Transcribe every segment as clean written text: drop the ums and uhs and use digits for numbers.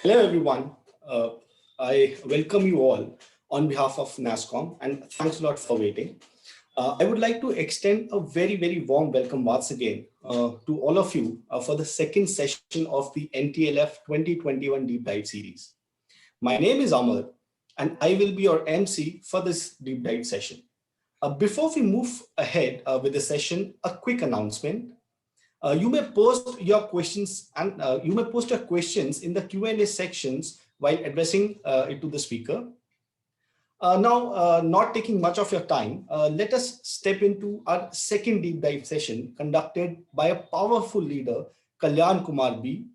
Hello, everyone. I welcome you all on behalf of NASCOM and thanks a lot for waiting. I would like to extend a very, very warm welcome once again to all of you for the second session of the NTLF 2021 Deep Dive series. My name is Amar and I will be your MC for this deep dive session. Before we move ahead with the session, a quick announcement. You may post your questions and you may post your questions in the Q&A sections while addressing it to the speaker. Now, not taking much of your time, let us step into our second deep dive session conducted by a powerful leader, Kalyan Kumar B,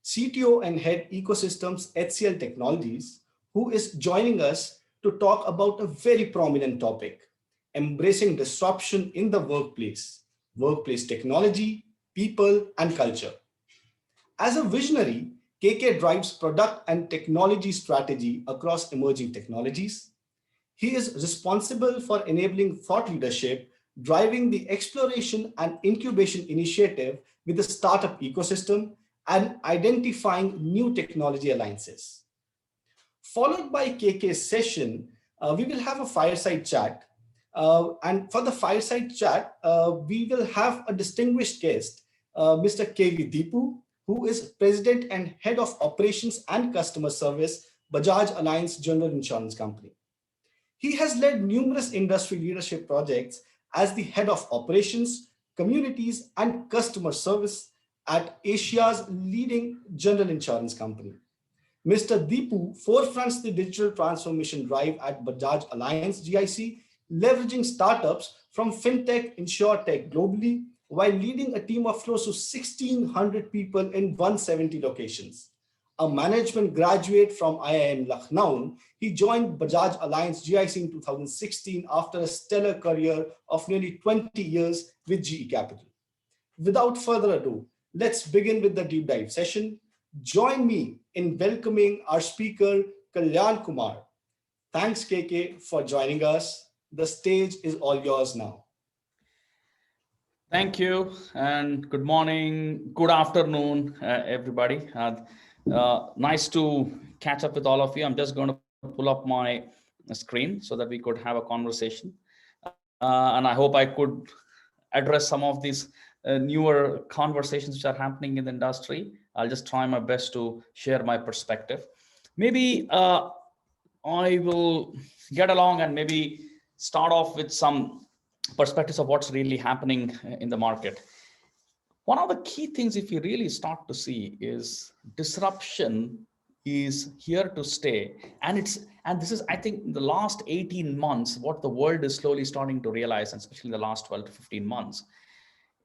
CTO and Head Ecosystems HCL Technologies, who is joining us to talk about a very prominent topic, embracing disruption in the workplace technology, people, and culture. As a visionary, KK drives product and technology strategy across emerging technologies. He is responsible for enabling thought leadership, driving the exploration and incubation initiative with the startup ecosystem, and identifying new technology alliances. Followed by KK's session, we will have a fireside chat. And for the fireside chat, we will have a distinguished guest, Mr. KV Deepu, who is President and Head of Operations and Customer Service, Bajaj Allianz General Insurance Company. He has led numerous industry leadership projects as the head of operations, communities, and customer service at Asia's leading general insurance company. Mr. Deepu forefronts the digital transformation drive at Bajaj Allianz GIC, leveraging startups from fintech, insurtech globally, while leading a team of close to 1,600 people in 170 locations. A management graduate from IIM Lucknow, he joined Bajaj Allianz GIC in 2016 after a stellar career of nearly 20 years with GE Capital. Without further ado, let's begin with the deep dive session. Join me in welcoming our speaker, Kalyan Kumar. Thanks, KK, for joining us. The stage is all yours now. Thank you, and good morning, good afternoon, everybody. Nice to catch up with all of you. I'm just going to pull up my screen so that we could have a conversation. And I hope I could address some of these newer conversations which are happening in the industry. I'll just try my best to share my perspective. Maybe I will get along and maybe start off with some perspectives of what's really happening in the market. One of the key things, if you really start to see, is disruption is here to stay. And this is, I think, in the last 18 months, what the world is slowly starting to realize, and especially in the last 12 to 15 months,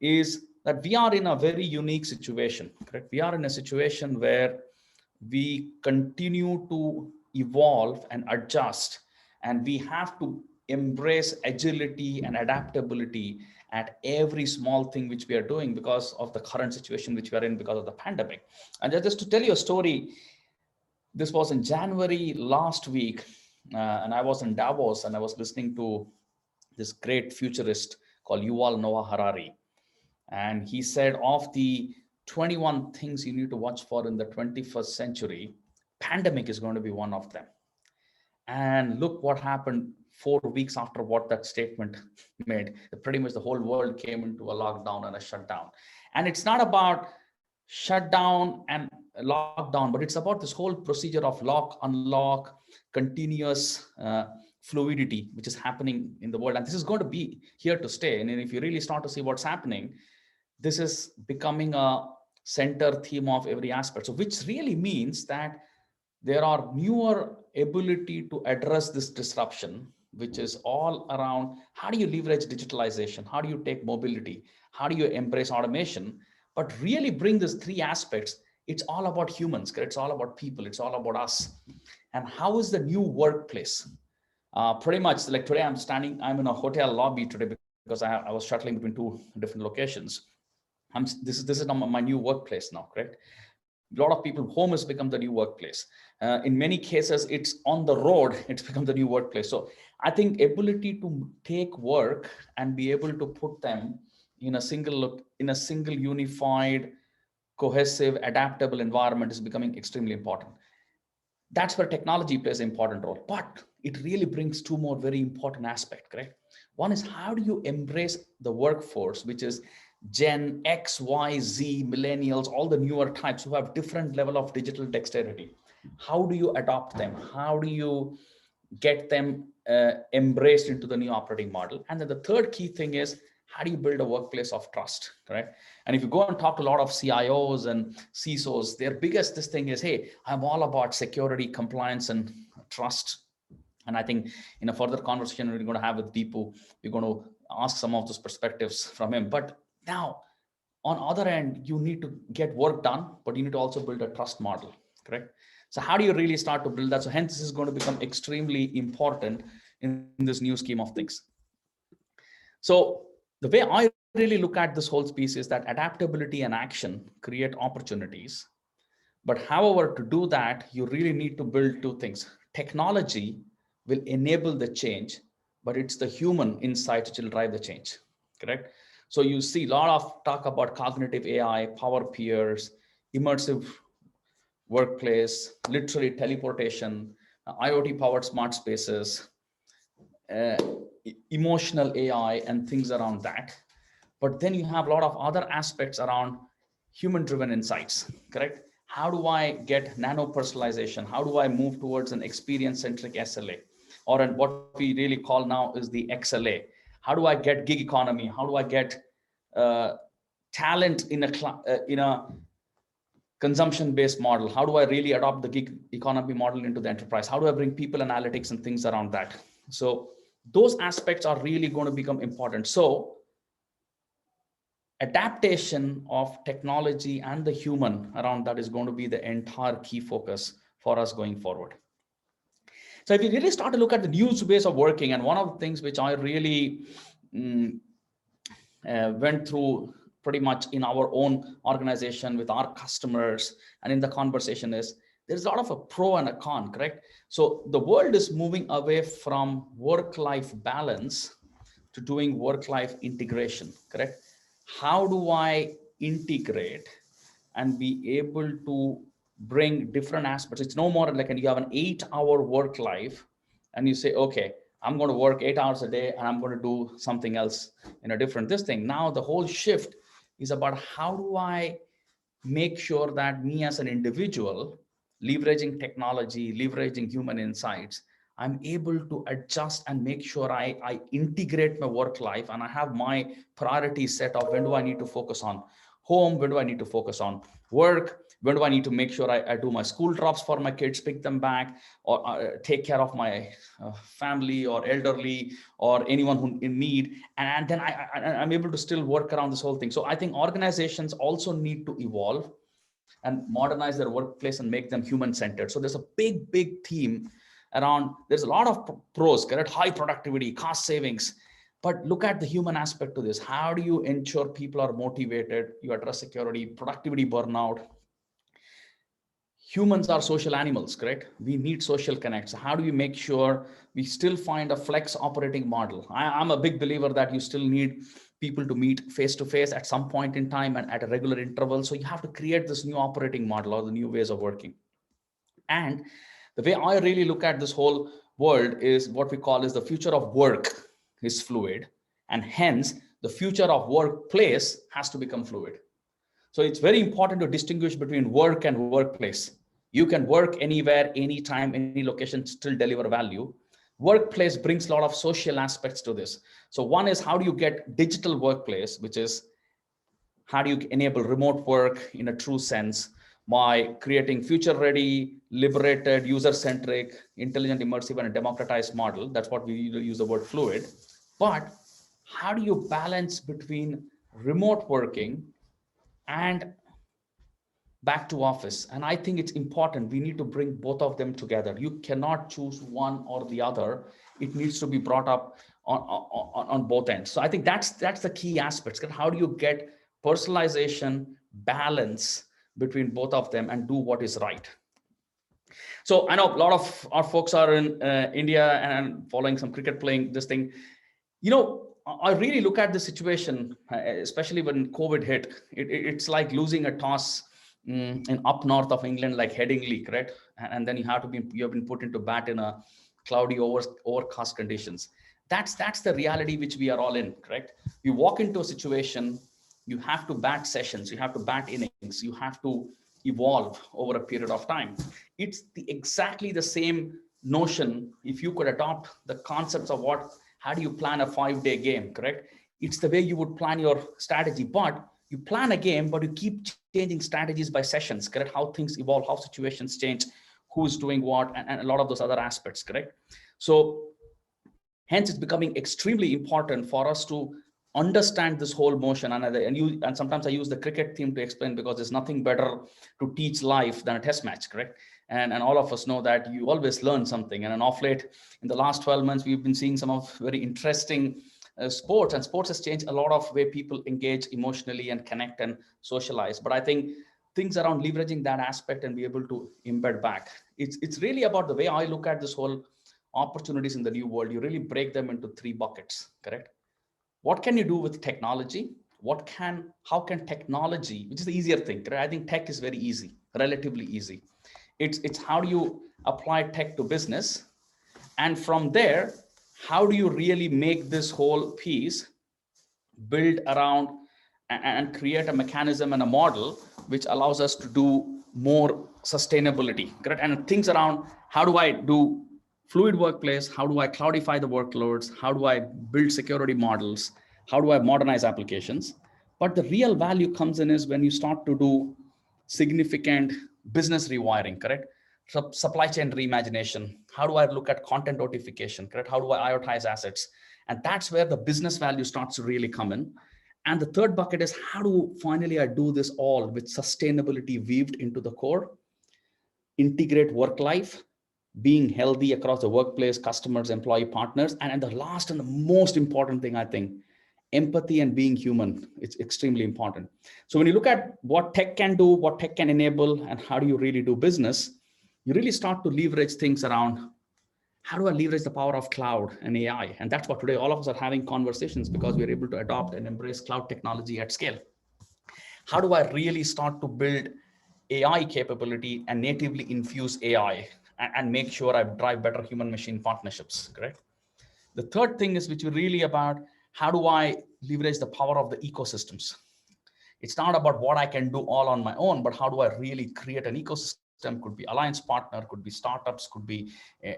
is that we are in a very unique situation, correct? We are in a situation where we continue to evolve and adjust, and we have to embrace agility and adaptability at every small thing which we are doing because of the current situation which we are in because of the pandemic. And just to tell you a story, this was in January last week, and I was in Davos and I was listening to this great futurist called Yuval Noah Harari. And he said, of the 21 things you need to watch for in the 21st century, pandemic is going to be one of them. And look what happened 4 weeks after what that statement made. Pretty much the whole world came into a lockdown and a shutdown. And it's not about shutdown and lockdown, but it's about this whole procedure of lock, unlock, continuous fluidity, which is happening in the world. And this is going to be here to stay. And if you really start to see what's happening, this is becoming a center theme of every aspect. So which really means that there are newer ability to address this disruption, which is all around how do you leverage digitalization? How do you take mobility? How do you embrace automation? But really bring these three aspects. It's all about humans, it's all about people, it's all about us. And how is the new workplace? Pretty much like today I'm in a hotel lobby today because I was shuttling between two different locations. This is my new workplace now, correct? A lot of people, home has become the new workplace. In many cases, it's on the road, it's become the new workplace. So I think ability to take work and be able to put them in a single unified cohesive, adaptable environment is becoming extremely important. That's where technology plays an important role, but it really brings two more very important aspects, correct? One is, how do you embrace the workforce, which is Gen X, Y, Z, millennials, all the newer types who have different level of digital dexterity? How do you adopt them? How do you get them embraced into the new operating model? And then the third key thing is, how do you build a workplace of trust, correct? And if you go and talk to a lot of CIOs and CISOs, their biggest this thing is, hey, I'm all about security, compliance, and trust. And I think in a further conversation we're going to have with Deepu, we're going to ask some of those perspectives from him. But now, on other end, you need to get work done, but you need to also build a trust model, correct? So how do you really start to build that? So hence, this is going to become extremely important in this new scheme of things. So the way I really look at this whole piece is that adaptability and action create opportunities. But however, to do that, you really need to build two things. Technology will enable the change, but it's the human insight which will drive the change, correct? So you see a lot of talk about cognitive AI, power peers, immersive workplace, literally teleportation, IoT powered smart spaces, uh, emotional AI and things around that. But then you have a lot of other aspects around human driven insights, correct? How do I get nano personalization? How do I move towards an experience centric SLA, or what we really call now is the XLA? How do I get gig economy? How do I get talent in a consumption based model? How do I really adopt the gig economy model into the enterprise? How do I bring people analytics and things around that? So those aspects are really going to become important. So adaptation of technology and the human around that is going to be the entire key focus for us going forward. So if you really start to look at the new ways of working, and one of the things which I really went through pretty much in our own organization with our customers and in the conversation is, there's a lot of a pro and a con, correct? So the world is moving away from work-life balance to doing work-life integration, correct? How do I integrate and be able to bring different aspects? It's no more like you have an 8-hour work life and you say, okay, I'm going to work 8 hours a day and I'm going to do something else in a different this thing. Now the whole shift is about, how do I make sure that me as an individual, leveraging technology, leveraging human insights, I'm able to adjust and make sure I integrate my work life, and I have my priorities set of when do I need to focus on home, when do I need to focus on work, when do I need to make sure I do my school drops for my kids, pick them back, or take care of my family or elderly or anyone who in need. And then I'm able to still work around this whole thing. So I think organizations also need to evolve and modernize their workplace and make them human centered. So there's a big theme around, there's a lot of pros, correct? High productivity, cost savings, but look at the human aspect to this. How do you ensure people are motivated? You address security, productivity, burnout. Humans are social animals, correct? We need social connects. How do we make sure we still find a flex operating model? I'm a big believer that you still need people to meet face to face at some point in time and at a regular interval. So you have to create this new operating model or the new ways of working. And the way I really look at this whole world is what we call is the future of work is fluid, and hence the future of workplace has to become fluid. So it's very important to distinguish between work and workplace. You can work anywhere, anytime, any location, still deliver value. Workplace brings a lot of social aspects to this. So one is, how do you get digital workplace, which is how do you enable remote work in a true sense by creating future ready, liberated, user centric, intelligent, immersive, and a democratized model. That's what we use the word fluid. But how do you balance between remote working and back to office? And I think it's important, we need to bring both of them together. You cannot choose one or the other. It needs to be brought up on both ends. So I think that's the key aspects. How do you get personalization, balance between both of them and do what is right? So I know a lot of our folks are in India and following some cricket playing this thing. I really look at the situation, especially when COVID hit. It's like losing a toss in up north of England, like Headingley, correct? And then you have been put into bat in a cloudy, overcast conditions. That's the reality which we are all in, correct? You walk into a situation, you have to bat sessions, you have to bat innings, you have to evolve over a period of time. It's exactly the same notion. If you could adopt the concepts of how do you plan a 5-day game, correct? It's the way you would plan your strategy, but you plan a game, but you keep changing strategies by sessions, correct? How things evolve, how situations change, who's doing what, and a lot of those other aspects, correct? So hence it's becoming extremely important for us to understand this whole motion. And sometimes I use the cricket theme to explain, because there's nothing better to teach life than a test match, correct? And all of us know that you always learn something. And off late, in the last 12 months, we've been seeing some of very interesting sports, and sports has changed a lot of way people engage emotionally and connect and socialize. But I think things around leveraging that aspect and be able to embed back, it's really about the way I look at this whole opportunities in the new world. You really break them into 3 buckets, correct? What can you do with technology? How can technology, which is the easier thing, right? I think tech is very easy, relatively easy. It's how do you apply tech to business? And from there, how do you really make this whole piece build around and create a mechanism and a model which allows us to do more sustainability, correct? And things around how do I do fluid workplace? How do I cloudify the workloads? How do I build security models? How do I modernize applications? But the real value comes in is when you start to do significant business rewiring, correct? Supply chain reimagination. How do I look at content notification, correct? How do I IoTize assets? And that's where the business value starts to really come in. And the third bucket is how do finally I do this all with sustainability weaved into the core, integrate work life, being healthy across the workplace, customers, employee partners. And the last and the most important thing, I think, empathy and being human. It's extremely important. So when you look at what tech can do, what tech can enable, and how do you really do business, you really start to leverage things around how do I leverage the power of cloud and AI? And that's what today all of us are having conversations, because we're able to adopt and embrace cloud technology at scale. How do I really start to build AI capability and natively infuse AI and make sure I drive better human machine partnerships, correct? The third thing is, which is really about how do I leverage the power of the ecosystems? It's not about what I can do all on my own, but how do I really create an ecosystem? Could be alliance partner, could be startups, could be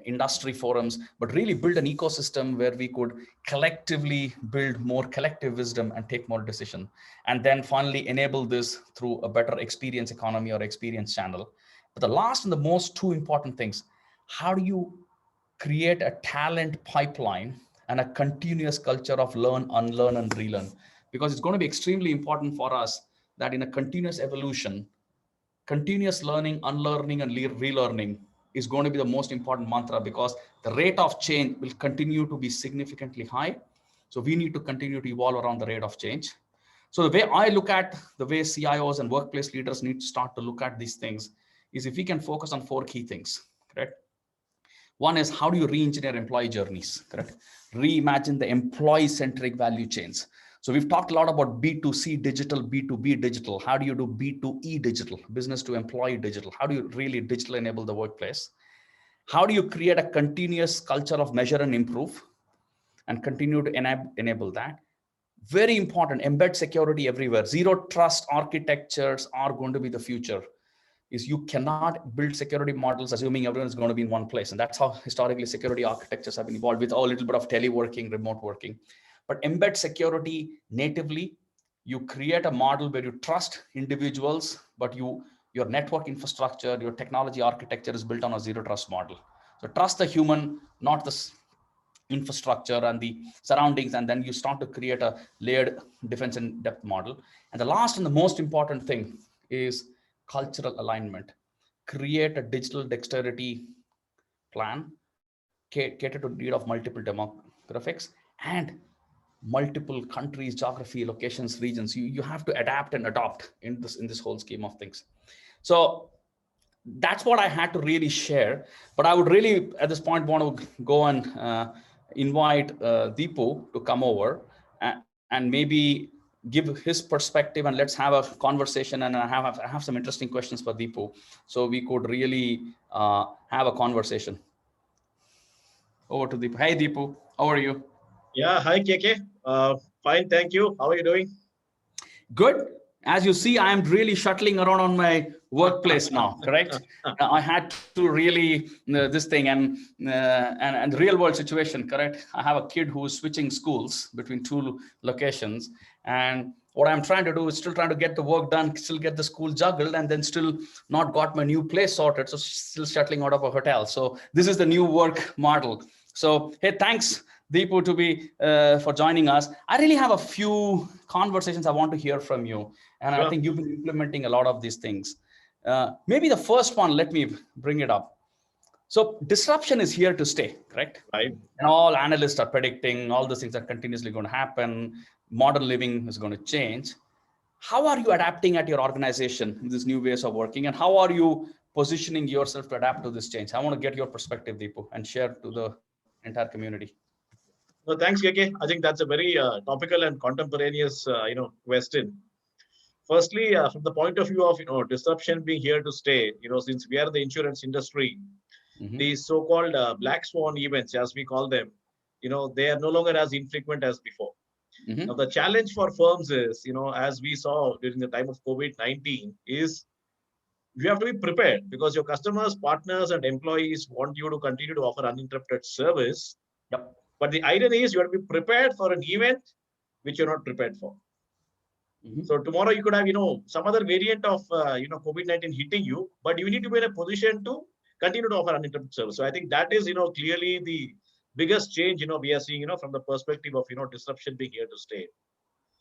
industry forums, but really build an ecosystem where we could collectively build more collective wisdom and take more decision. And then finally enable this through a better experience economy or experience channel. But the last and the most 2 important things, how do you create a talent pipeline and a continuous culture of learn, unlearn, and relearn? Because it's going to be extremely important for us that in a continuous evolution, continuous learning, unlearning, and relearning is going to be the most important mantra, because the rate of change will continue to be significantly high. So we need to continue to evolve around the rate of change. So the way I look at the way CIOs and workplace leaders need to start to look at these things is if we can focus on 4 key things, correct? One is how do you re-engineer employee journeys, correct? Reimagine the employee-centric value chains. So we've talked a lot about B2C digital, B2B digital. How do you do B2E digital, business to employee digital? How do you really digital enable the workplace? How do you create a continuous culture of measure and improve and continue to enable that? Very important, embed security everywhere. Zero trust architectures are going to be the future. Is you cannot build security models assuming everyone is going to be in one place. And that's how historically security architectures have been evolved, with a little bit of teleworking, remote working. But embed security natively. You create a model where you trust individuals, but your network infrastructure, your technology architecture is built on a zero trust model. So trust the human, not the infrastructure and the surroundings, and then you start to create a layered defense and depth model. And the last and the most important thing is cultural alignment. Create a digital dexterity plan, cater to need of multiple demographics and multiple countries, geography, locations, regions. You have to adapt and adopt in this whole scheme of things. So that's what I had to really share. But I would really, at this point, want to go and invite Deepu to come over and maybe give his perspective, and let's have a conversation. And I have some interesting questions for Deepu, so we could really have a conversation. Over to Deepu. Hey Deepu, how are you? Yeah, hi KK. Fine, thank you. How are you doing? Good. As you see, I am really shuttling around on my workplace now, correct? I had to really this thing, and real world situation, correct? I have a kid who is switching schools between two locations, and what I'm trying to do is still trying to get the work done, still get the school juggled, and then still not got my new place sorted, so still shuttling out of a hotel. So this is the new work model. So hey, thanks Deepu to be for joining us. I really have a few conversations I want to hear from you, and Sure. I think you've been implementing a lot of these things. Maybe the first one, let me bring it up. So disruption is here to stay, correct? Right. And all analysts are predicting all those things are continuously going to happen. Modern living is going to change. How are you adapting at your organization in these new ways of working, and how are you positioning yourself to adapt to this change? I want to get your perspective, Deepu, and share to the entire community. No, thanks, KK. I think that's a very topical and contemporaneous, question. Firstly, from the point of view of disruption being here to stay, since we are the insurance industry, these so-called black swan events, as we call them, they are no longer as infrequent as before. Now, the challenge for firms is, as we saw during the time of COVID-19, is you have to be prepared because your customers, partners, and employees want you to continue to offer uninterrupted service. Yep. But the irony is you have to be prepared for an event which you're not prepared for. So tomorrow you could have, some other variant of, COVID-19 hitting you, but you need to be in a position to continue to offer uninterrupted service. So I think that is, clearly the biggest change, we are seeing, from the perspective of, disruption being here to stay.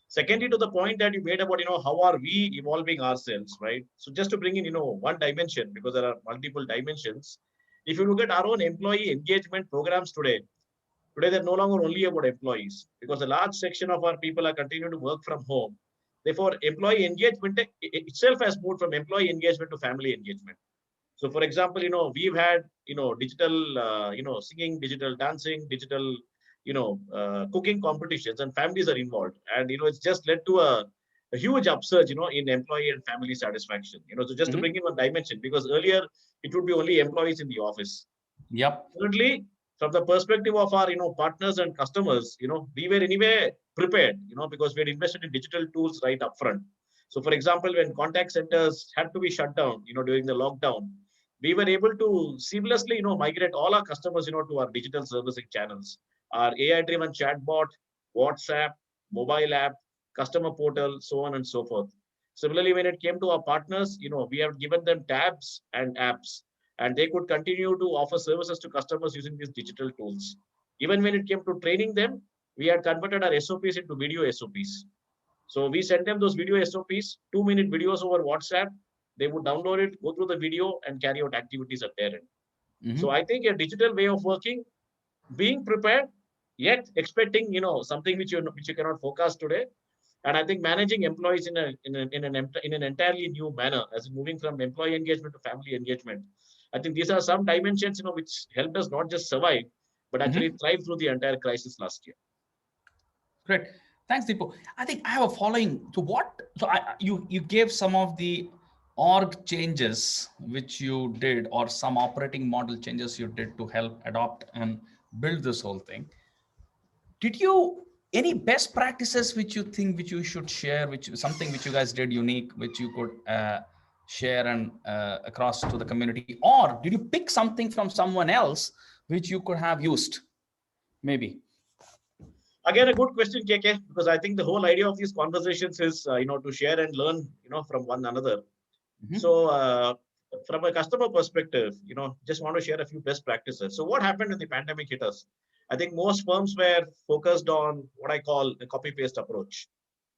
Secondly, to the point that you made about, how are we evolving ourselves, right? So just to bring in, one dimension, because there are multiple dimensions. If you look at our own employee engagement programs today, they're no longer only about employees, because a large section of our people are continuing to work from home. Therefore, employee engagement itself has moved from employee engagement to family engagement. So, for example, we've had, digital, singing, digital dancing, digital, cooking competitions, and families are involved. And, it's just led to a huge upsurge, in employee and family satisfaction. So just to bring in one dimension, because earlier it would be only employees in the office. Yep. Thirdly, from the perspective of our, partners and customers, we were anyway prepared, because we had invested in digital tools right up front. So, for example, when contact centers had to be shut down, during the lockdown, we were able to seamlessly, migrate all our customers, to our digital servicing channels, our AI-driven chatbot, WhatsApp, mobile app, customer portal, so on and so forth. Similarly, when it came to our partners, we have given them tabs and apps, and they could continue to offer services to customers using these digital tools. Even when it came to training them, we had converted our SOPs into video SOPs. So we sent them those video SOPs, 2-minute videos over WhatsApp. They would download it, go through the video, and carry out activities at their end. So I think a digital way of working, being prepared, yet expecting, something which you cannot forecast today. And I think managing employees in an entirely new manner, as moving from employee engagement to family engagement. I think these are some dimensions, which helped us not just survive, but actually thrive through the entire crisis last year. Great. Thanks, Deepu. I think I have a following to what. So you gave some of the org changes which you did, or some operating model changes you did to help adopt and build this whole thing. Did you any best practices which you think which you should share, which something which you guys did unique, which you could share and across to the community, or did you pick something from someone else which you could have used, maybe? Again, a good question, KK, because I think the whole idea of these conversations is, to share and learn, from one another. So, from a customer perspective, just want to share a few best practices. So, what happened when the pandemic hit us? I think most firms were focused on what I call the copy-paste approach.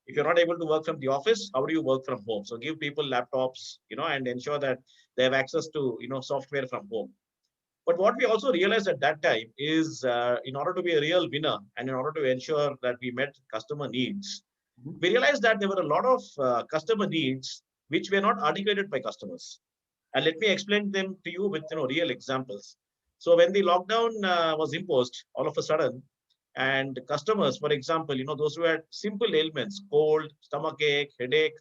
If you're not able to work from the office, how do you work from home? So, give people laptops, and ensure that they have access to, software from home. But what we also realized at that time is, in order to be a real winner and in order to ensure that we met customer needs, we realized that there were a lot of customer needs which were not articulated by customers. And let me explain them to you with real examples. So when the lockdown was imposed, all of a sudden, And customers, for example, those who had simple ailments, cold, stomach ache, headache,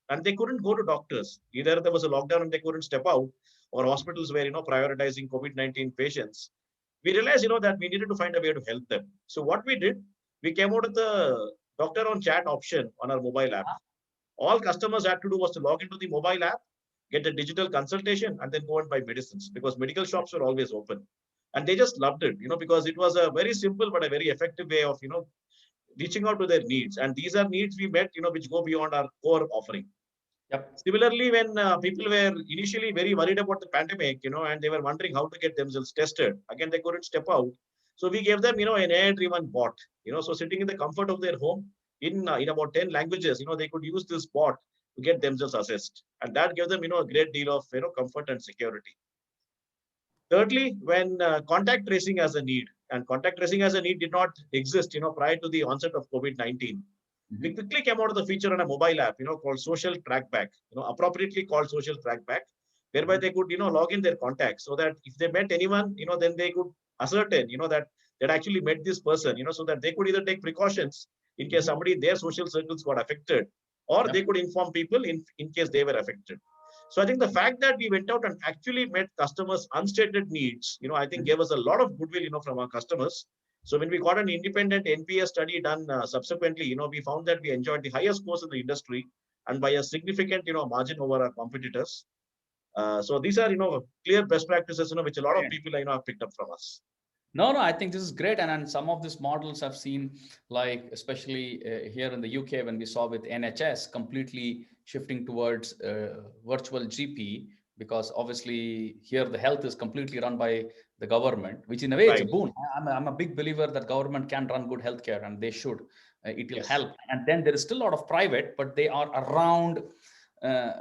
and they couldn't go to doctors. Either there was a lockdown and they couldn't step out, or hospitals were, prioritizing COVID-19 patients. We realized, that we needed to find a way to help them. So what we did, we came out with the doctor on chat option on our mobile app. All customers had to do was to log into the mobile app, get a digital consultation, and then go and buy medicines because medical shops were always open. And they just loved it, because it was a very simple but a very effective way of, reaching out to their needs. And these are needs we met, which go beyond our core offering. Yep. Similarly, when people were initially very worried about the pandemic, and they were wondering how to get themselves tested, again, they couldn't step out. So we gave them, an AI-driven bot, so sitting in the comfort of their home in about 10 languages, they could use this bot to get themselves assessed. And that gave them, a great deal of, comfort and security. Thirdly, when contact tracing as a need, and contact tracing as a need did not exist, prior to the onset of COVID-19. We quickly came out of the feature on a mobile app, called Social Trackback, appropriately called Social Trackback, whereby they could, log in their contacts so that if they met anyone, then they could ascertain, that they actually met this person, so that they could either take precautions in case somebody in their social circles got affected, or they could inform people in case they were affected. So I think the fact that we went out and actually met customers' unstated needs, I think gave us a lot of goodwill, from our customers. So when we got an independent NPS study done subsequently, we found that we enjoyed the highest scores in the industry and by a significant, margin over our competitors. So these are, clear best practices, which a lot of people, have picked up from us. No, I think this is great. And some of these models I've seen, like especially here in the UK, when we saw with NHS completely shifting towards virtual GP, because obviously here the health is completely run by the government, which in a way it's a boon. I'm a big believer that government can run good healthcare, and they should. It will help. And then there is still a lot of private, but they are around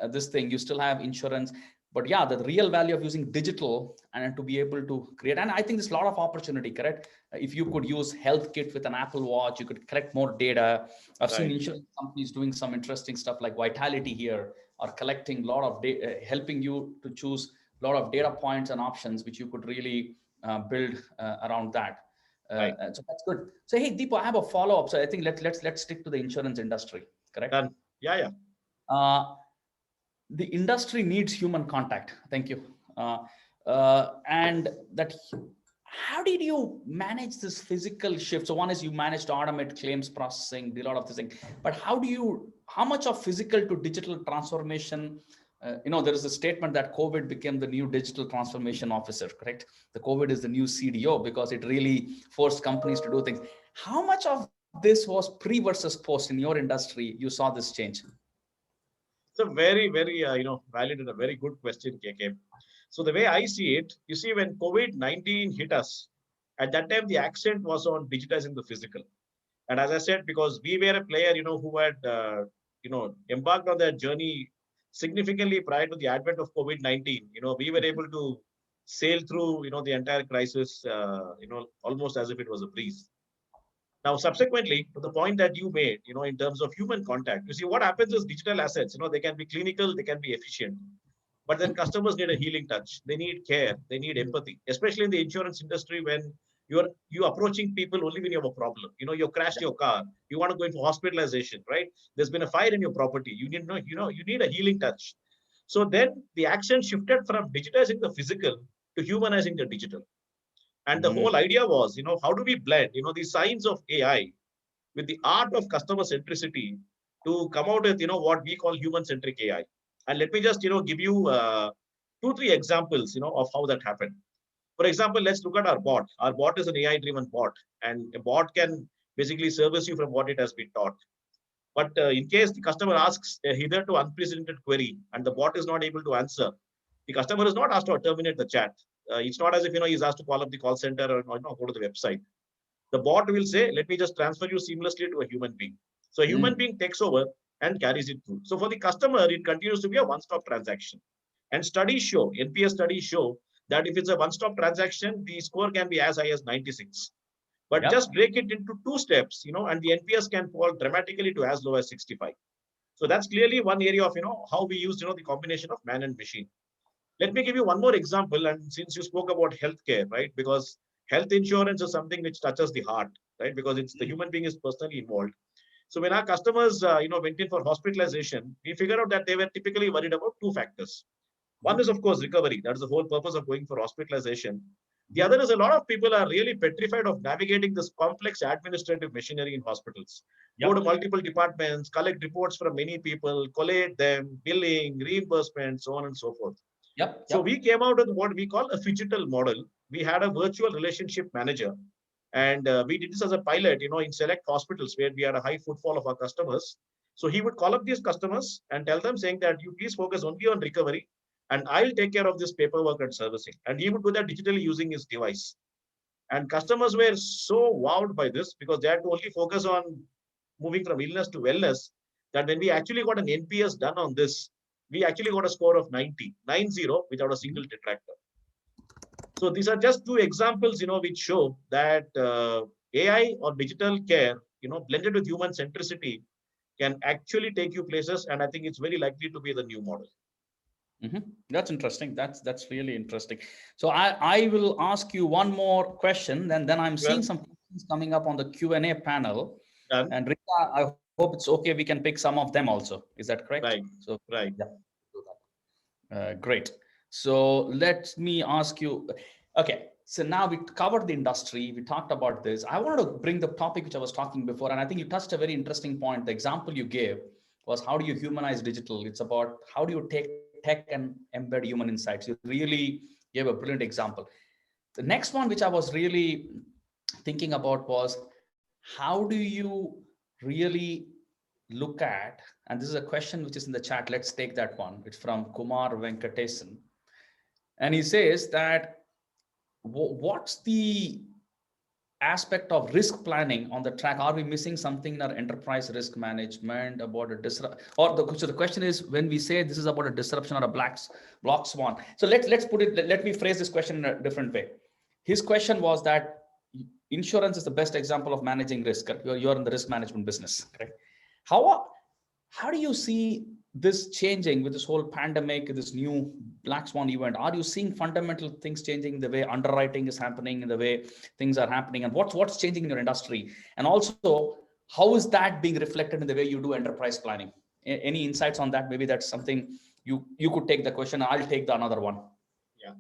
this thing. You still have insurance. But yeah, the real value of using digital and to be able to create, and I think there's a lot of opportunity, correct? If you could use Health Kit with an Apple Watch, you could collect more data. I've seen insurance companies doing some interesting stuff like Vitality here, are collecting a lot of data, helping you to choose a lot of data points and options, which you could really build around that. So that's good. So hey, Deepu, I have a follow-up. So I think let's stick to the insurance industry, correct? Done. Yeah. The industry needs human contact. Thank you. And that, how did you manage this physical shift? So one is you managed to automate claims processing, did a lot of this thing, but how much of physical to digital transformation? There is a statement that COVID became the new digital transformation officer, correct? The COVID is the new CDO because it really forced companies to do things. How much of this was pre versus post in your industry? You saw this change. It's a very, very, valid and a very good question, KK. So the way I see it, you see, when COVID-19 hit us, at that time, the accent was on digitizing the physical. And as I said, because we were a player, who had, embarked on that journey significantly prior to the advent of COVID-19, we were able to sail through, the entire crisis, almost as if it was a breeze. Now, subsequently, to the point that you made, in terms of human contact, you see what happens is digital assets, they can be clinical, they can be efficient, but then customers need a healing touch. They need care, they need empathy, especially in the insurance industry when you're approaching people only when you have a problem. You crashed your car, you want to go into hospitalization, right? There's been a fire in your property. You need a healing touch. So then the action shifted from digitizing the physical to humanizing the digital. And the whole idea was, how do we blend, the science of AI with the art of customer centricity to come out with, what we call human-centric AI. And let me just, give you 2-3 examples, of how that happened. For example, let's look at our bot. Our bot is an AI-driven bot, and a bot can basically service you from what it has been taught. But in case the customer asks a hitherto unprecedented query and the bot is not able to answer, the customer is not asked to terminate the chat. It's not as if he's asked to call up the call center or go to the website. The bot will say, let me just transfer you seamlessly to a human being. So a human being takes over and carries it through. So for the customer, it continues to be a one-stop transaction. And studies show, NPS studies show that if it's a one-stop transaction, the score can be as high as 96. But just break it into 2 steps, and the NPS can fall dramatically to as low as 65. So that's clearly one area of, how we use, the combination of man and machine. Let me give you one more example. And since you spoke about healthcare, right? Because health insurance is something which touches the heart. right? Because it's the human being is personally involved. So when our customers, went in for hospitalization, we figured out that they were typically worried about two factors. One is, of course, recovery. That is the whole purpose of going for hospitalization. The other is a lot of people are really petrified of navigating this complex administrative machinery in hospitals. Go Yep. to multiple departments, collect reports from many people, collate them, billing, reimbursement, so on and so forth. Yep. So Yep. we came out with what we call a phygital model. We had a virtual relationship manager, and we did this as a pilot, in select hospitals where we had a high footfall of our customers. So he would call up these customers and tell them saying that you please focus only on recovery and I'll take care of this paperwork and servicing. And he would do that digitally using his device. And customers were so wowed by this because they had to only focus on moving from illness to wellness that when we actually got an NPS done on this, we actually got a score of 90 without a single detractor. So these are just two examples, which show that AI or digital care, blended with human centricity can actually take you places. And I think it's very likely to be the new model. That's interesting. That's really interesting. So I will ask you one more question, and then I'm seeing Well, some questions coming up on the Q&A panel. done. And Rita, I hope it's okay. We can pick some of them also. Is that correct? Right. So Right. yeah, do that. Great. So let me ask you. Okay. So now we covered the industry. We talked about this. I wanted to bring the topic which I was talking before, and I think you touched a very interesting point. The example you gave was how do you humanize digital? It's about how do you take tech and embed human insights. You really gave a brilliant example. The next one, which I was really thinking about, was how do you really look at, and this is a question which is in the chat. Let's take that one. It's from Kumar Venkatesan. And he says that what's the aspect of risk planning on the track? Are we missing something in our enterprise risk management about a disrupt, or so the question is, when we say this is about a disruption or a black swan. So let's put it, let me phrase this question in a different way. His question was that insurance is the best example of managing risk. You're in the risk management business, correct? How do you see this changing with this whole pandemic, this new black swan event? Are you seeing fundamental things changing, the way underwriting is happening, in the way things are happening, and what's changing in your industry? And also, how is that being reflected in the way you do enterprise planning? Any insights on that? Maybe that's something you could take the question. I'll take the another one. Yeah.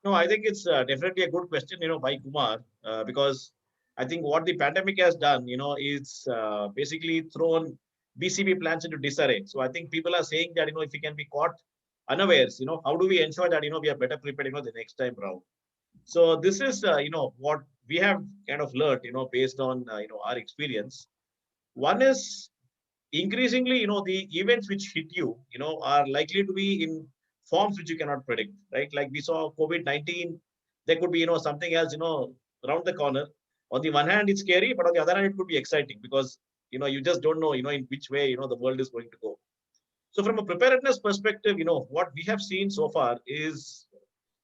No, I think it's definitely a good question, by Kumar, because I think what the pandemic has done, is basically thrown BCP plans into disarray. So I think people are saying that, if we can be caught unawares, how do we ensure that, we are better prepared, the next time round? So this is, what we have kind of learned, based on, our experience. One is increasingly, the events which hit you, are likely to be in forms which you cannot predict, right? Like we saw COVID-19, there could be, something else, around the corner. On the one hand, it's scary, but on the other hand, it could be exciting because, you just don't know, in which way, the world is going to go. So from a preparedness perspective, what we have seen so far is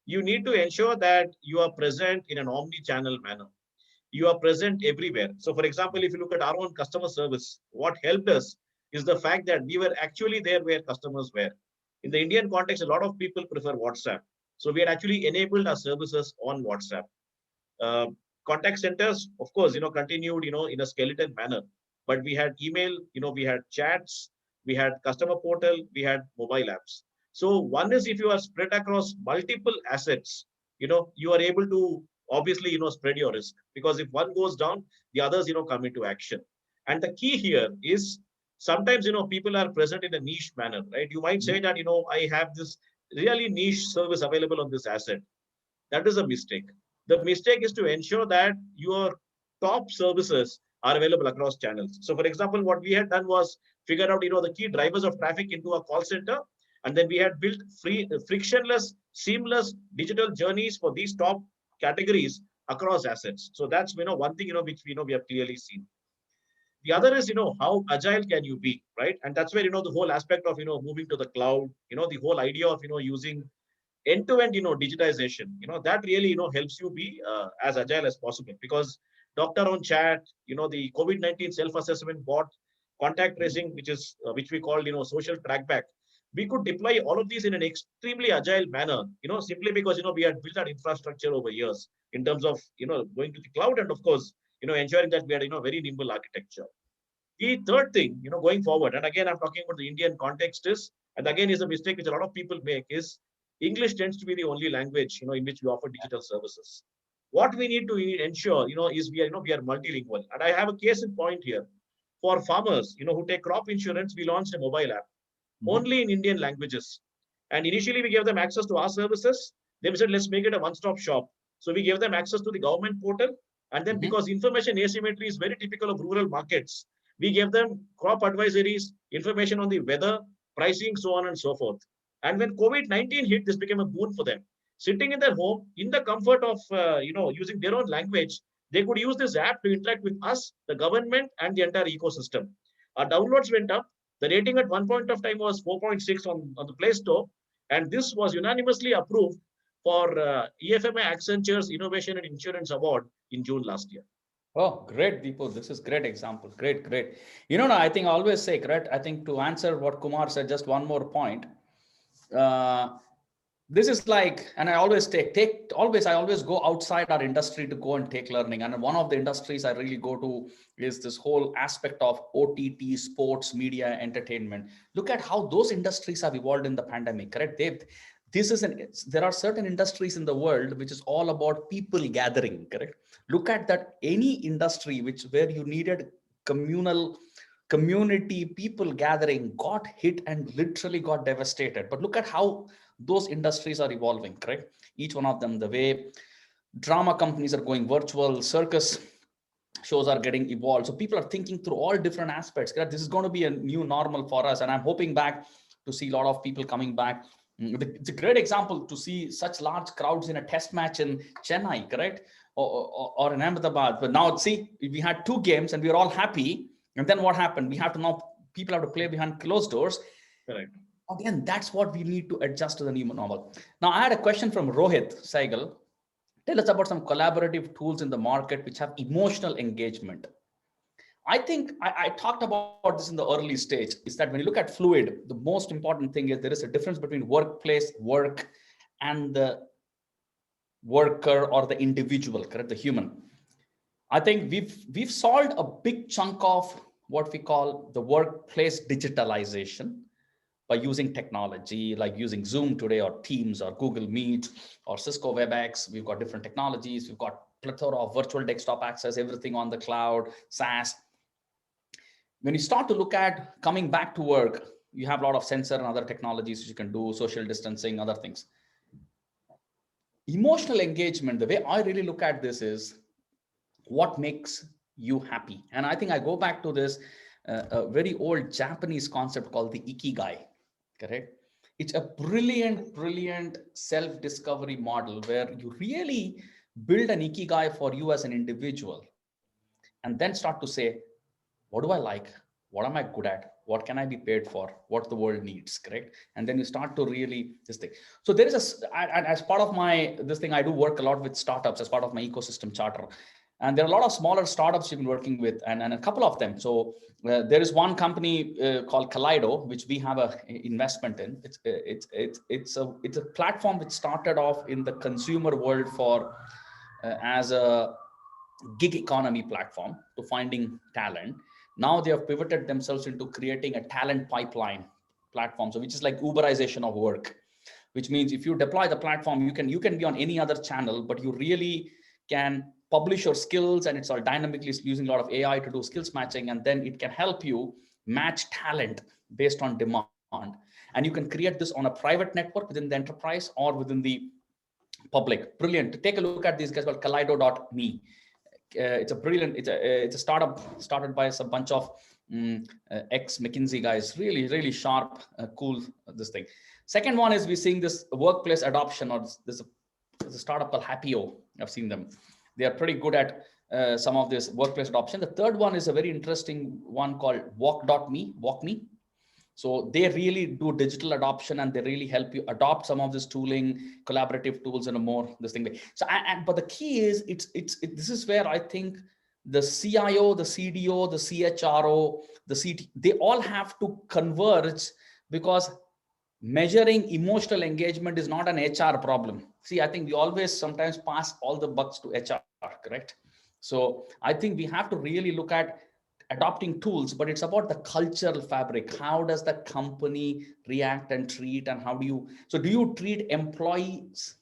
you need to ensure that you are present in an omni-channel manner. You are present everywhere. So for example, if you look at our own customer service, what helped us is the fact that we were actually there where customers were. In the Indian context, a lot of people prefer WhatsApp. So we had actually enabled our services on WhatsApp. Uh, Contact centers, of course, continued, in a skeleton manner, but we had email, we had chats, we had customer portal, we had mobile apps. So one is if you are spread across multiple assets, you are able to obviously, spread your risk, because if one goes down, the others, come into action. And the key here is sometimes, people are present in a niche manner, right? You might say that, I have this really niche service available on this asset. That is a mistake. The mistake is to ensure that your top services are available across channels. So for example, what we had done was figure out, the key drivers of traffic into a call center. And then we had built frictionless, seamless digital journeys for these top categories across assets. So that's, one thing, which we have clearly seen. The other is, how agile can you be, right? And that's where, the whole aspect of, moving to the cloud, the whole idea of, using end-to-end, digitization, that really, helps you be as agile as possible, because doctor on chat, the COVID-19 self-assessment bot, contact tracing, which we call, social trackback. We could deploy all of these in an extremely agile manner, simply because, we had built that infrastructure over years in terms of, going to the cloud and of course, ensuring that we had, very nimble architecture. The third thing, going forward, and again, I'm talking about the Indian context is, and again, is a mistake which a lot of people make is English tends to be the only language, in which we offer digital services. What we need to ensure, is we are multilingual. And I have a case in point here. For farmers, who take crop insurance, we launched a mobile app Mhm. only in Indian languages. And initially, we gave them access to our services. Then we said, let's make it a one-stop shop. So we gave them access to the government portal. And then Mhm. because information asymmetry is very typical of rural markets, we gave them crop advisories, information on the weather, pricing, so on and so forth. And when COVID-19 hit, this became a boon for them. Sitting in their home, in the comfort of using their own language, they could use this app to interact with us, the government, and the entire ecosystem. Our downloads went up. The rating at one point of time was 4.6 on the Play Store, and this was unanimously approved for EFMI Accenture's Innovation and Insurance Award in June last year. Oh, great, Deepu. This is great example. Great, great. I think I always say, correct. I think to answer what Kumar said, just one more point. Uh, this is like, and I always I always go outside our industry to go and take learning. And one of the industries I really go to is this whole aspect of OTT, sports, media, entertainment. Look at how those industries have evolved in the pandemic, correct? There are certain industries in the world which is all about people gathering, correct? Look at that, any industry where you needed communal community people gathering got hit and literally got devastated. But look at how those industries are evolving, correct? Each one of them, the way drama companies are going virtual, circus shows are getting evolved. So people are thinking through all different aspects, correct? This is going to be a new normal for us. And I'm hoping back to see a lot of people coming back. It's a great example to see such large crowds in a test match in Chennai, correct? Or in Ahmedabad. But now see, we had two games and we were all happy. And then what happened? People have to play behind closed doors. Correct. Again, that's what we need to adjust to the new normal. Now, I had a question from Rohit Saigal. Tell us about some collaborative tools in the market which have emotional engagement. I think I talked about this in the early stage, is that when you look at Fluid, the most important thing is there is a difference between workplace, work, and the worker or the individual, correct? The human. I think we've solved a big chunk of what we call the workplace digitalization by using technology, like using Zoom today or Teams or Google Meet or Cisco WebEx. We've got different technologies. We've got plethora of virtual desktop access, everything on the cloud, SaaS. When you start to look at coming back to work, you have a lot of sensor and other technologies which you can do, social distancing, other things. Emotional engagement, the way I really look at this is what makes you happy. And I think I go back to this a very old Japanese concept called the Ikigai, correct? It's a brilliant self-discovery model where you really build an Ikigai for you as an individual and then start to say, what do I like? What am I good at? What can I be paid for? What the world needs, correct? And then you start to really this thing. So there is as part of this thing, I do work a lot with startups as part of my ecosystem charter. And there are a lot of smaller startups you've been working with, and a couple of them. So there is one company called Kaleido, which we have a investment in. It's a platform which started off in the consumer world for as a gig economy platform to finding talent. Now they have pivoted themselves into creating a talent pipeline platform, so which is like Uberization of work, which means if you deploy the platform, you can be on any other channel, but you really can publish your skills, and it's all dynamically using a lot of AI to do skills matching, and then it can help you match talent based on demand. And you can create this on a private network within the enterprise or within the public. Brilliant. Take a look at these guys called Kaleido.me. It's a startup started by a bunch of ex McKinsey guys. Really sharp, cool. This thing. Second one is we're seeing this workplace adoption, or there's a startup called Happio. I've seen them. They are pretty good at some of this workplace adoption. The third one is a very interesting one called WalkMe. So they really do digital adoption, and they really help you adopt some of this tooling, collaborative tools in a more this thing. So, but the key is this is where I think the CIO, the CDO, the CHRO, the CT, they all have to converge, because measuring emotional engagement is not an HR problem. See, I think we always sometimes pass all the bucks to HR, correct? So I think we have to really look at adopting tools, but it's about the cultural fabric. How does the company react and treat, and how do you, so do you treat employees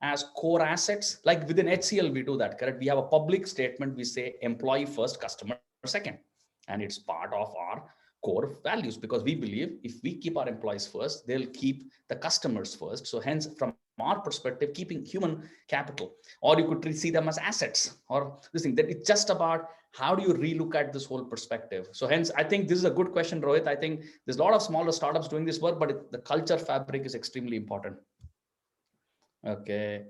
as core assets? Like within HCL, we do that, correct? We have a public statement. We say employee first, customer second. And it's part of our core values, because we believe if we keep our employees first, they'll keep the customers first. So hence, from our perspective, keeping human capital, or you could see them as assets, or this thing, that it's just about how do you relook at this whole perspective. So hence, I think this is a good question, Rohit. I think there's a lot of smaller startups doing this work, but the culture fabric is extremely important. Okay.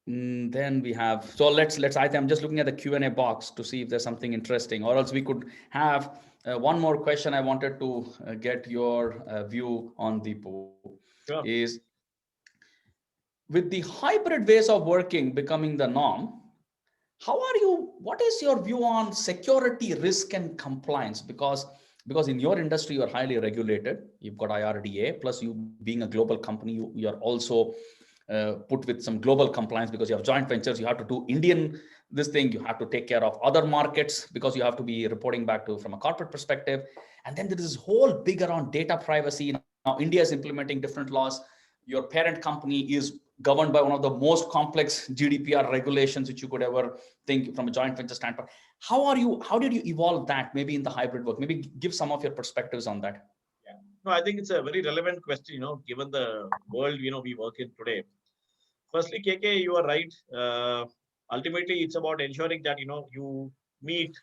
Then we have, so I'm just looking at the Q&A box to see if there's something interesting, or else we could have one more question. I wanted to get your view on, Deepu. Sure. Is, with the hybrid ways of working becoming the norm, what is your view on security, risk, and compliance? Because in your industry, you're highly regulated. You've got IRDA, plus you being a global company, you are also put with some global compliance, because you have joint ventures. You have to do Indian this thing. You have to take care of other markets, because you have to be reporting back to from a corporate perspective. And then there is this whole big around data privacy. Now India is implementing different laws. Your parent company is governed by one of the most complex GDPR regulations which you could ever think from a joint venture standpoint. How did you evolve that, maybe in the hybrid work? Maybe give some of your perspectives on that. Yeah. No, I think it's a very relevant question, given the world, we work in today. Firstly, KK, you are right. Ultimately, it's about ensuring that, you meet,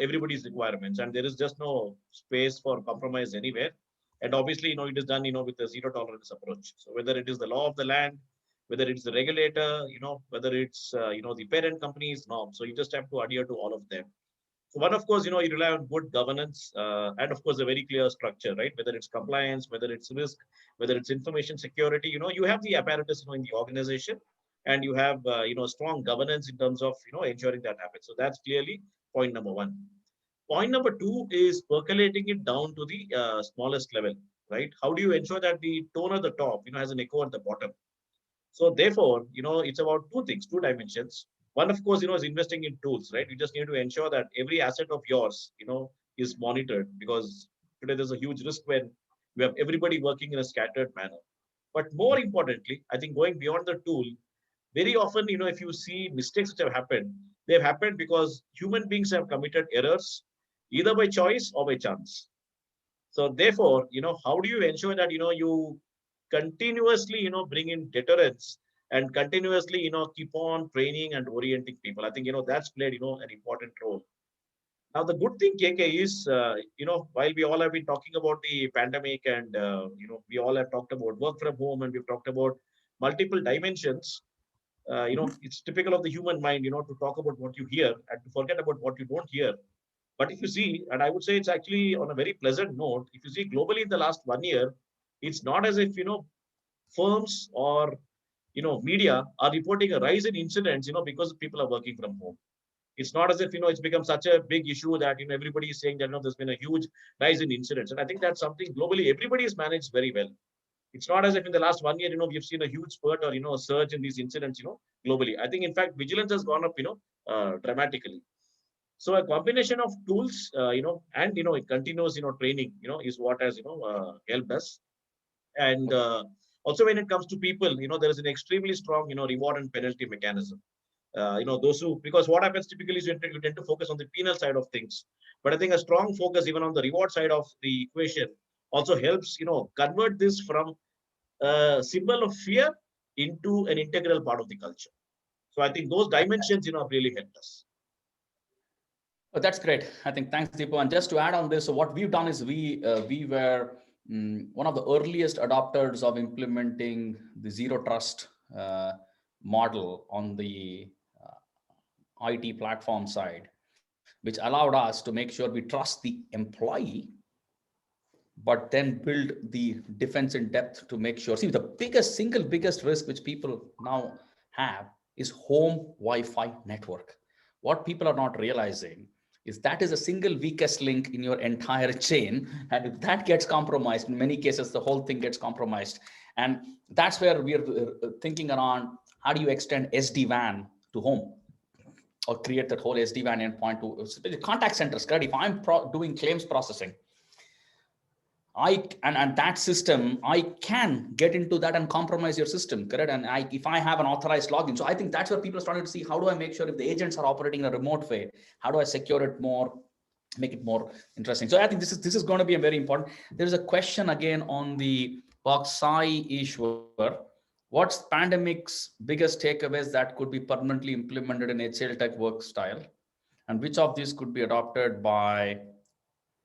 everybody's requirements, and there is just no space for compromise anywhere. And obviously, it is done, with a zero tolerance approach. So whether it is the law of the land, whether it's the regulator, whether it's, the parent company's norm. So you just have to adhere to all of them. So one, of course, you rely on good governance and, of course, a very clear structure, right? Whether it's compliance, whether it's risk, whether it's information security, you have the apparatus, in the organization, and you have, strong governance in terms of, ensuring that happens. So that's clearly point number one. Point number two is percolating it down to the smallest level, right? How do you ensure that the tone at the top, has an echo at the bottom? So therefore, it's about two things, two dimensions. One, of course, is investing in tools, right? You just need to ensure that every asset of yours, is monitored, because today there's a huge risk when you have everybody working in a scattered manner. But more importantly, I think going beyond the tool, very often, if you see mistakes which have happened, they've happened because human beings have committed errors, either by choice or by chance. So therefore, how do you ensure that, you continuously, bring in deterrence and continuously, keep on training and orienting people? I think, that's played, an important role. Now, the good thing, KK, is, while we all have been talking about the pandemic and, we all have talked about work from home, and we've talked about multiple dimensions, it's typical of the human mind, to talk about what you hear and to forget about what you don't hear. But if you see, and I would say it's actually on a very pleasant note, if you see globally in the last 1 year, it's not as if, firms or, media are reporting a rise in incidents, because people are working from home. It's not as if, it's become such a big issue that, everybody is saying that, there's been a huge rise in incidents. And I think that's something globally everybody has managed very well. It's not as if in the last 1 year, we've seen a huge spurt or, a surge in these incidents, globally. I think, in fact, vigilance has gone up, dramatically. So a combination of tools, and, continuous, training, is what has, helped us. And also when it comes to people, there is an extremely strong, reward and penalty mechanism. Those who, because what happens typically is you tend to focus on the penal side of things. But I think a strong focus even on the reward side of the equation also helps, convert this from a symbol of fear into an integral part of the culture. So I think those dimensions, have really helped us. Oh, that's great. I think thanks, Deepu. And just to add on this, so what we've done is we were one of the earliest adopters of implementing the zero trust model on the IT platform side, which allowed us to make sure we trust the employee, but then build the defense in depth to make sure. See, the single biggest risk which people now have is home Wi-Fi network. What people are not realizing is that is a single weakest link in your entire chain. And if that gets compromised, in many cases, the whole thing gets compromised. And that's where we're thinking around, how do you extend SD-WAN to home? or create that whole SD-WAN endpoint to contact centers. Correct? If I'm doing claims processing, and that system, I can get into that and compromise your system, correct? And if I have an authorized login, so I think that's where people are starting to see, how do I make sure if the agents are operating in a remote way, how do I secure it more, make it more interesting? So I think this is going to be a very important. There is a question again on the box, Sai Ishwar. What's pandemic's biggest takeaways that could be permanently implemented in HCL Tech work style, and which of these could be adopted by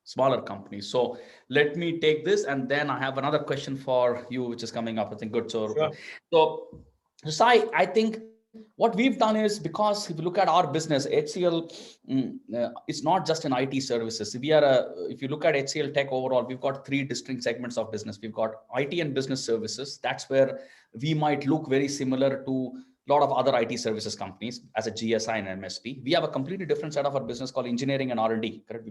smaller companies? So let me take this, and then I have another question for you, which is coming up. I think good. Sure. So Sai, I think what we've done is, because if you look at our business, HCL, it's not just in IT services. If you look at HCL Tech overall, we've got three distinct segments of business. We've got IT and business services. That's where we might look very similar to a lot of other IT services companies as a GSI and MSP. We have a completely different set of our business called engineering and R&D. Correct?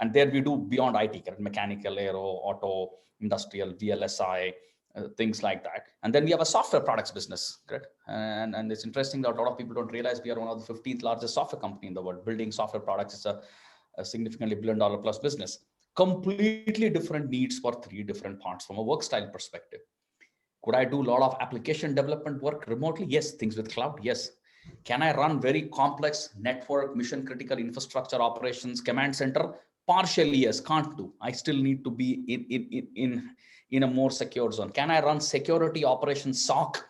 And there we do beyond IT, correct? Mechanical, aero, auto, industrial, VLSI, things like that. And then we have a software products business, correct? And it's interesting that a lot of people don't realize we are one of the 15th largest software company in the world. Building software products is a significantly $1 billion plus business. Completely different needs for three different parts from a work style perspective. Could I do a lot of application development work remotely? Yes. Things with cloud? Yes. Can I run very complex network, mission critical infrastructure operations, command center? Partially, yes. Can't do. I still need to be in a more secure zone. Can I run security operations SOC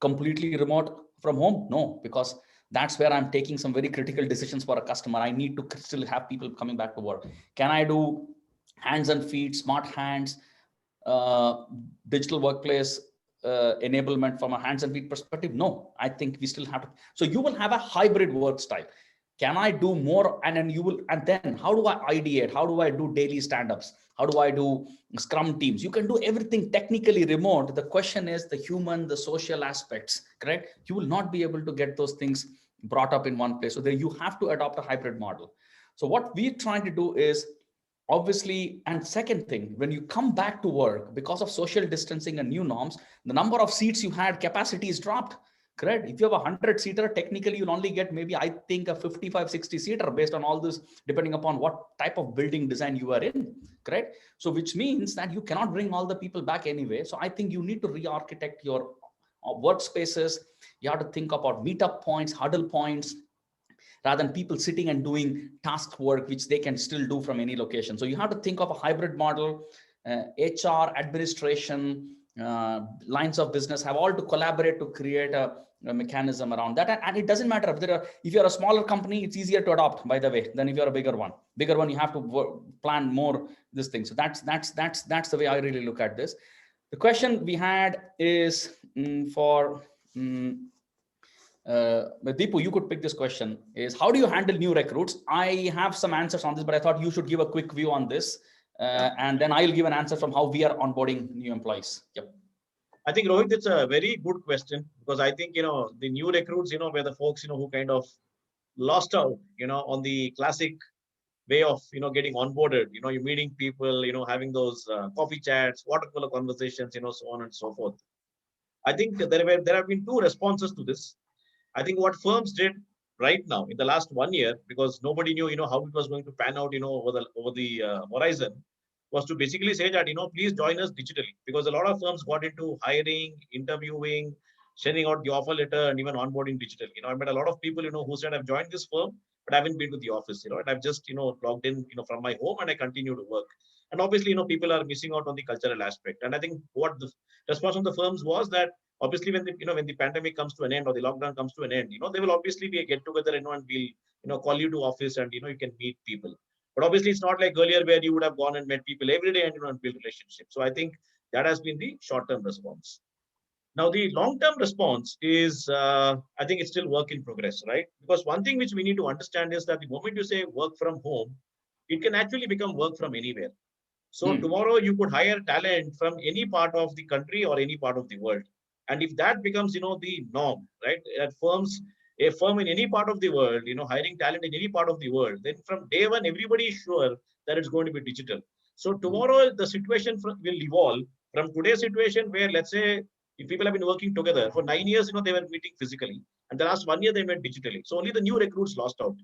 completely remote from home? No, because that's where I'm taking some very critical decisions for a customer. I need to still have people coming back to work. Can I do hands and feet, smart hands, digital workplace enablement from a hands and feet perspective? No, I think we still have to. So you will have a hybrid work style. Can I do more? And then how do I ideate? How do I do daily stand-ups? How do I do scrum teams? You can do everything technically remote. The question is the human, the social aspects, correct? You will not be able to get those things brought up in one place. So there you have to adopt a hybrid model. So what we're trying to do is, obviously, and second thing, when you come back to work, because of social distancing and new norms, the number of seats you had, capacity is dropped, correct? If you have a 100-seater, technically you'll only get maybe, I think, a 55-60-seater based on all this, depending upon what type of building design you are in, correct? So which means that you cannot bring all the people back anyway. So I think you need to re-architect your workspaces. You have to think about meetup points, huddle points, rather than people sitting and doing task work, which they can still do from any location. So you have to think of a hybrid model. HR, administration, lines of business have all to collaborate to create a mechanism around that. And it doesn't matter if you're a smaller company, it's easier to adopt, by the way, than if you're a bigger one. Bigger one, you have to plan more this thing. So that's the way I really look at this. The question we had is for Deepu, you could pick this question, is how do you handle new recruits? I have some answers on this, but I thought you should give a quick view on this. And then I'll give an answer from how we are onboarding new employees. Yep. I think, Rohit, it's a very good question, because I think, the new recruits, were the folks, who kind of lost out, on the classic way of, getting onboarded. You're meeting people, having those coffee chats, water cooler conversations, so on and so forth. I think there have been two responses to this. I think what firms did right now in the last 1 year, because nobody knew, how it was going to pan out, over the horizon, was to basically say that, please join us digitally, because a lot of firms got into hiring, interviewing, sending out the offer letter, and even onboarding digitally. I met a lot of people, who said, I've joined this firm, but I haven't been to the office, and I've just, logged in, from my home, and I continue to work. And obviously, people are missing out on the cultural aspect. And I think what the response from the firms was that, obviously, when the pandemic comes to an end or the lockdown comes to an end, they will obviously be a get together, and we'll, call you to office, and, you can meet people. But obviously, it's not like earlier where you would have gone and met people every day and, and build relationships. So I think that has been the short-term response. Now, the long-term response is, I think it's still work in progress, right? Because one thing which we need to understand is that the moment you say work from home, it can actually become work from anywhere. So tomorrow you could hire talent from any part of the country or any part of the world. And if that becomes, the norm, right? At a firm in any part of the world, hiring talent in any part of the world, then from day one, everybody is sure that it's going to be digital. So tomorrow the situation will evolve from today's situation where, let's say, if people have been working together for 9 years, they were meeting physically. And the last 1 year they went digitally. So only the new recruits lost out.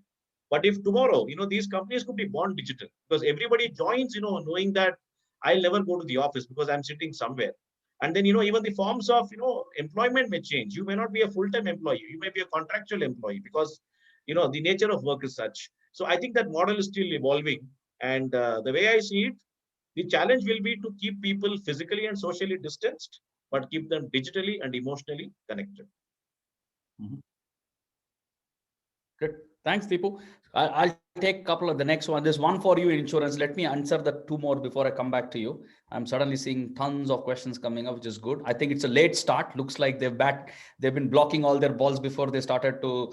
But if tomorrow, these companies could be born digital because everybody joins, knowing that I'll never go to the office because I'm sitting somewhere. And then, even the forms of, employment may change. You may not be a full-time employee. You may be a contractual employee because, the nature of work is such. So I think that model is still evolving. And the way I see it, the challenge will be to keep people physically and socially distanced, but keep them digitally and emotionally connected. Mhm. Good. Thanks, Deepu. I'll take a couple of the next one. There's one for you in insurance. Let me answer the two more before I come back to you. I'm suddenly seeing tons of questions coming up, which is good. I think it's a late start. Looks like they've been blocking all their balls before they started to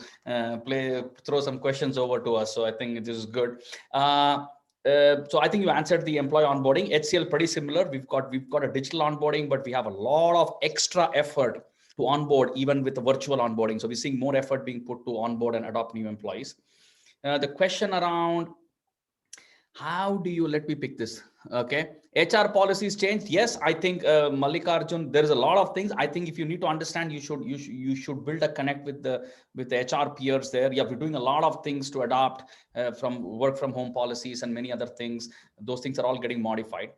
throw some questions over to us. So I think this is good. So I think you answered the employee onboarding. HCL pretty similar. We've got a digital onboarding, but we have a lot of extra effort to onboard, even with the virtual onboarding. So we're seeing more effort being put to onboard and adopt new employees. The question around how do you, let me pick this. Okay. HR policies changed. Yes, I think Mallikarjun, there is a lot of things. I think if you need to understand, you should build a connect with the HR peers there. Yeah, we're doing a lot of things to adopt from work from home policies and many other things. Those things are all getting modified.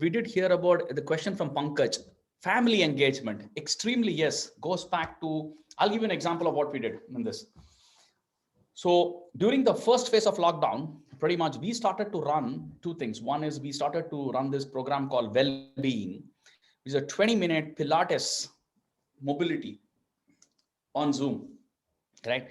We did hear about the question from Pankaj. Family engagement, extremely, yes, goes back to, I'll give you an example of what we did in this. So during the first phase of lockdown, pretty much we started to run two things. One is we started to run this program called Well-Being, which is a 20-minute Pilates mobility on Zoom, right?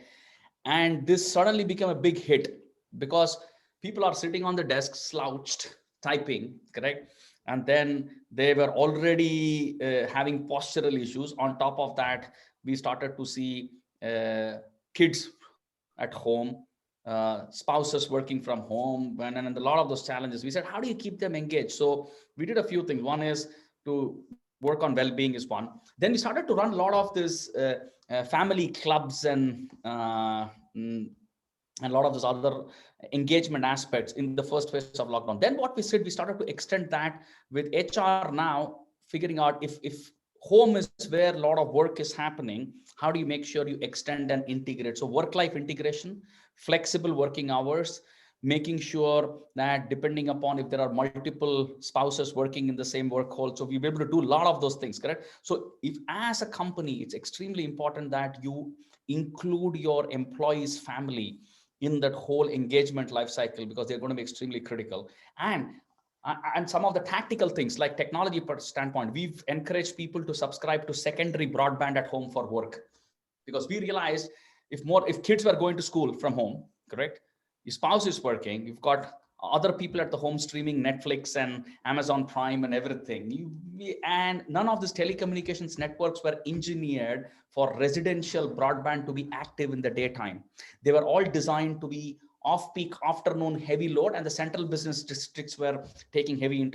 And this suddenly became a big hit because people are sitting on the desk slouched, typing, correct? And then they were already having postural issues. On top of that, we started to see kids at home, spouses working from home, and a lot of those challenges. We said, how do you keep them engaged? So we did a few things. One is to work on well-being is one. Then we started to run a lot of this family clubs and a lot of those other engagement aspects in the first phase of lockdown. Then what we said, we started to extend that with HR now, figuring out if home is where a lot of work is happening, how do you make sure you extend and integrate? So work-life integration, flexible working hours, making sure that depending upon if there are multiple spouses working in the same work hall, so we'll be able to do a lot of those things, correct? So if as a company, it's extremely important that you include your employees' family in that whole engagement life cycle, because they're going to be extremely critical. And some of the tactical things like technology standpoint, we've encouraged people to subscribe to secondary broadband at home for work, because we realized if kids were going to school from home, correct, your spouse is working, you've got other people at the home streaming Netflix and Amazon Prime and everything. And none of these telecommunications networks were engineered for residential broadband to be active in the daytime. They were all designed to be off-peak afternoon heavy load, and the central business districts were taking heavy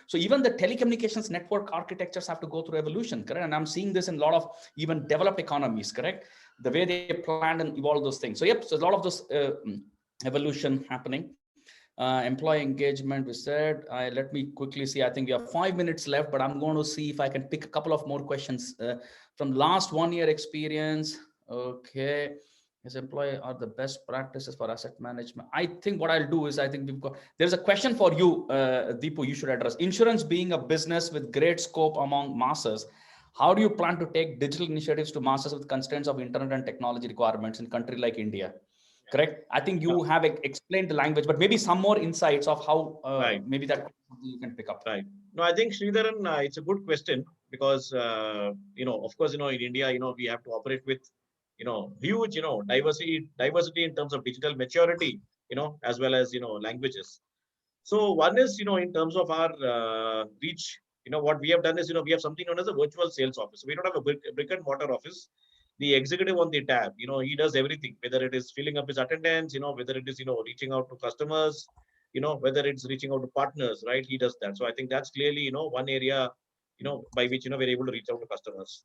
so even the telecommunications network architectures have to go through evolution, correct? And I'm seeing this in a lot of even developed economies, correct? The way they planned and evolve those things. So yep, so a lot of this evolution happening. Employee engagement, we said. Let me quickly see. I think we have 5 minutes left, but I'm going to see if I can pick a couple of more questions from last 1 year experience. Okay. Yes, employee are the best practices for asset management. I think what I'll do is, I think there's a question for you, Deepu, you should address. Insurance being a business with great scope among masses, how do you plan to take digital initiatives to masses with constraints of internet and technology requirements in a country like India? Correct. I think you have explained the language, but maybe some more insights of how Right. maybe that you can pick up. Right. No, I think Sridharan, it's a good question because, of course, in India, we have to operate with, huge, diversity in terms of digital maturity, as well as, languages. So one is, in terms of our reach, what we have done is, we have something known as a virtual sales office. We don't have a brick and mortar office. The executive on the tab, he does everything, whether it is filling up his attendance, whether it is, reaching out to customers, whether it's reaching out to partners, right? He does that. So I think that's clearly, one area, by which, we're able to reach out to customers.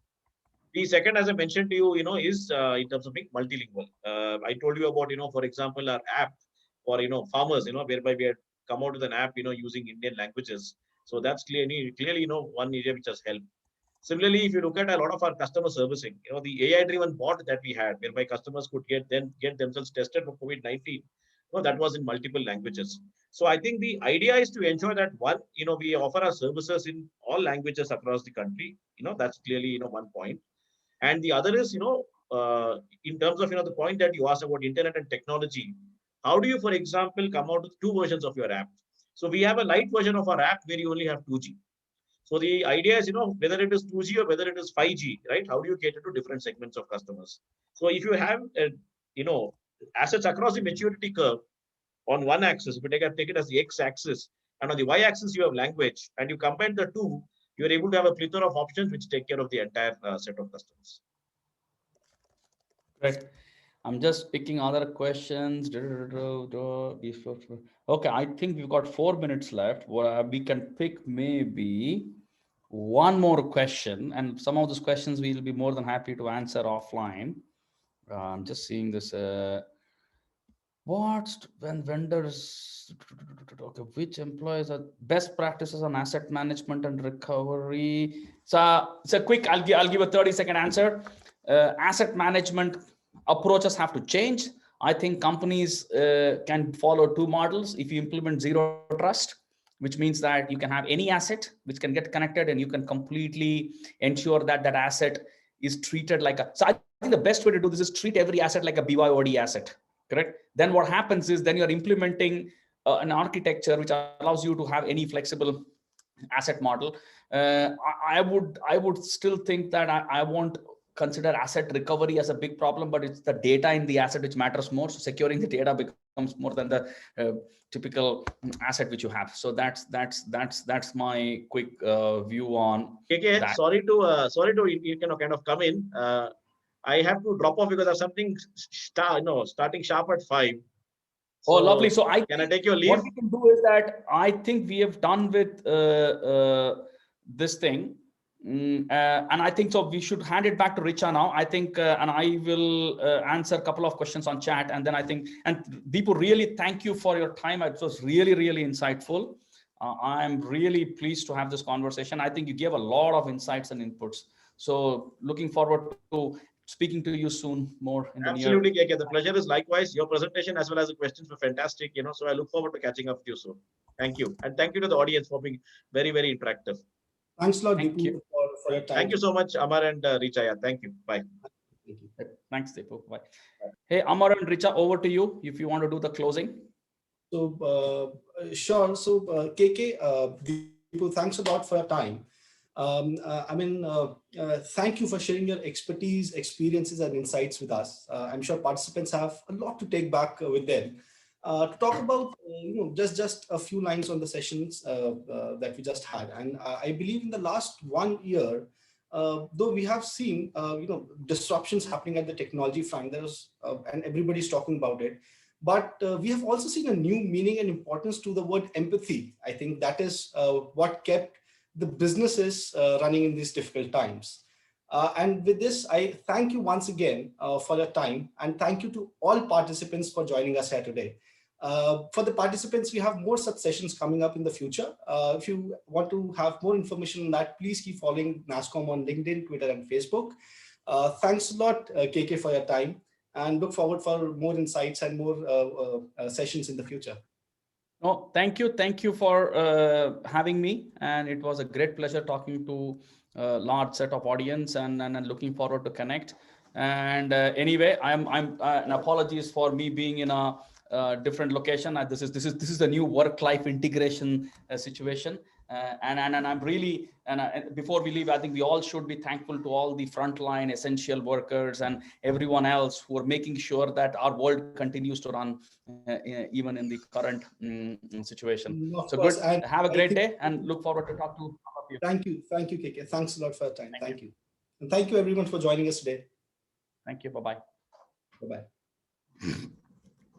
The second, as I mentioned to you, is in terms of being multilingual. I told you about, for example, our app for, farmers, whereby we had come out with an app, using Indian languages. So that's clearly, one area which has helped. Similarly, if you look at a lot of our customer servicing, the AI-driven bot that we had, whereby customers could get themselves tested for COVID-19, that was in multiple languages. So I think the idea is to ensure that one, we offer our services in all languages across the country. That's clearly, one point. And the other is, in terms of, the point that you asked about internet and technology, how do you, for example, come out with two versions of your app? So we have a light version of our app where you only have 2G. So the idea is, whether it is 2G or whether it is 5G, right? How do you cater to different segments of customers? So if you have, assets across the maturity curve on one axis, if you take it as the x-axis, and on the y-axis you have language, and you combine the two, you are able to have a plethora of options which take care of the entire set of customers. Right. I'm just picking other questions. Okay, I think we've got 4 minutes left. We can pick maybe one more question, and some of those questions we'll be more than happy to answer offline. I'm just seeing this. When vendors, okay, which employees are best practices on asset management and recovery? So it's a quick, I'll give a 30-second answer. Asset management approaches have to change. I think companies can follow two models. If you implement zero trust, which means that you can have any asset which can get connected and you can completely ensure that that asset is treated like a, so I think the best way to do this is treat every asset like a BYOD asset, correct? Then what happens is then you're implementing an architecture which allows you to have any flexible asset model. I would still think that I won't consider asset recovery as a big problem, but it's the data in the asset which matters more. So securing the data becomes more than the typical asset which you have. So that's my quick view on KK, that. sorry to you can kind of come in. I have to drop off because of something starting sharp at 5. So, oh, lovely. So can I take your leave? What we can do is that I think we have done with this thing. And I think so we should hand it back to Richa now. I think, and I will answer a couple of questions on chat. And then I think, and Deepu, really thank you for your time. It was really, really insightful. I'm really pleased to have this conversation. I think you gave a lot of insights and inputs. So looking forward to speaking to you soon more in the Absolutely, KK. The pleasure is likewise. Your presentation as well as the questions were fantastic. So I look forward to catching up with you soon. Thank you. And thank you to the audience for being very, very interactive. Thanks a lot, Deepu, for your time. Thank you so much, Amar and Richa. Thank you. Bye. Thank you. Thanks, Deepu. Bye. Hey, Amar and Richa, over to you if you want to do the closing. So, sure. So, KK, Deepu, thanks a lot for your time. Thank you for sharing your expertise, experiences, and insights with us. I'm sure participants have a lot to take back with them. To talk about, just a few lines on the sessions that we just had. And I believe in the last 1 year, though we have seen, disruptions happening at the technology front, and everybody's talking about it. But we have also seen a new meaning and importance to the word empathy. I think that is what kept the businesses running in these difficult times. And with this, I thank you once again for your time, and thank you to all participants for joining us here today. For the participants, we have more such sessions coming up in the future. If you want to have more information on that, please keep following NASSCOM on LinkedIn, Twitter, and Facebook. Thanks a lot, KK, for your time, and look forward for more insights and more sessions in the future. No, thank you. Thank you for having me. And it was a great pleasure talking to a large set of audience and looking forward to connect. And anyway, I'm and apologies for me being in a different location. This is the new work-life integration situation. And I'm really, before we leave, I think we all should be thankful to all the frontline essential workers and everyone else who are making sure that our world continues to run even in the current situation. So good. And have a great day and look forward to talk to all of you. Thank you, KK. Thanks a lot for your time. Thank you. And thank you everyone for joining us today. Thank you. Bye-bye. Bye-bye.